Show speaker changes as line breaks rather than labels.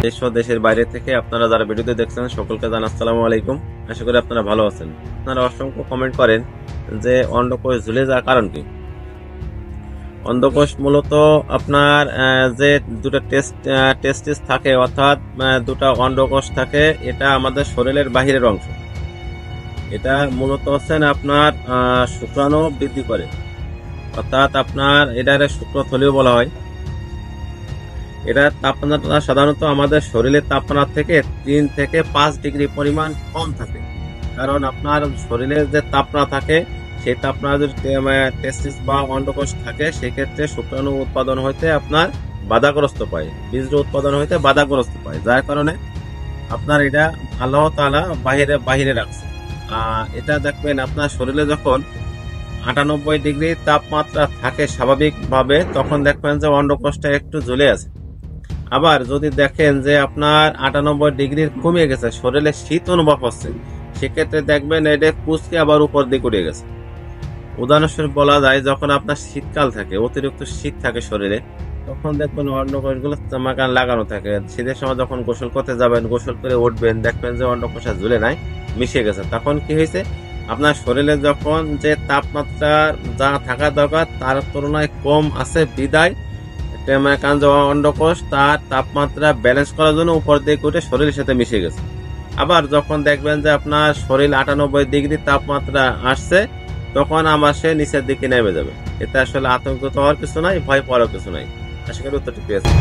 দেশ ও দেশের বাইরে থেকে আপনারা যারা ভিডিওতে দেখছেন সকলকে জানাই আসসালামু আলাইকুম। আশা করি আপনারা ভালো আছেন। আপনারা অসংখ্য কমেন্ট করেন যে অন্ডকোষ ঝুলে যাওয়ার কারণ কি। অন্ডকোষ মূলত আপনার যে দুটো টেস্টিস থাকে, অর্থাৎ দুটো অন্ডকোষ থাকে, এটা আমাদের শরীরের বাহিরের অংশ। এটা মূলত হচ্ছেন আপনার শুক্রাণু বৃদ্ধি করে, অর্থাৎ আপনার এটার শুক্রথলিও বলা হয়। এটা তাপমাত্রা সাধারণত আমাদের শরীরের তাপমাত্রা থেকে 3 থেকে 5 ডিগ্রি পরিমাণ কম থাকে, কারণ আপনার শরীরের যে তাপমাত্রা থাকে সেই তাপমাত্রা যদি টেস্টিস বা অন্ডকোষ থাকে, সেক্ষেত্রে শুক্রাণু উৎপাদন হইতে আপনার বাধাগ্রস্ত পায়, বীজ উৎপাদন হইতে বাধাগ্রস্ত পায়, যার কারণে আপনার এটা আল্লাহ তাআলা বাহিরে রাখছে। এটা দেখবেন আপনার শরীরে যখন 98 ডিগ্রি তাপমাত্রা থাকে স্বাভাবিকভাবে, তখন দেখবেন যে অন্ডকোষটা একটু জ্বলে আছে। আবার যদি দেখেন যে আপনার 98 ডিগ্রির কমে গেছে, শরীরে শীত অনুভব হচ্ছে, সেক্ষেত্রে দেখবেন এটা কুচকে আবার উপর দিকে উঠে গেছে। উদাহরণস্বরূপ বলা যায়, যখন আপনার শীতকাল থাকে, অতিরিক্ত শীত থাকে শরীরে, তখন দেখবেন অন্ডকোষগুলো চামাকান লাগানো থাকে। শীতের সময় যখন গোসল করতে যাবেন, গোসল করে উঠবেন, দেখবেন যে অন্ডকোষটা ঝুলে নাই, মিশে গেছে। তখন কি হয়েছে, আপনার শরীরে যখন যে তাপমাত্রা যা থাকা দরকার তার তুলনায় কম আছে বিদায় অন্ডকোষ তার তাপমাত্রা ব্যালেন্স করার জন্য উপর দিকে উঠে শরীরের সাথে মিশে গেছে। আবার যখন দেখবেন যে আপনার শরীর 98 ডিগ্রি তাপমাত্রা আসছে, তখন আমার সে নিচের দিকে নেমে যাবে। এতে আসলে আতঙ্কিত হওয়ার কিছু নাই, ভয় পাওয়ার কিছু নাই। আশা করি উত্তরটি পেয়েছি।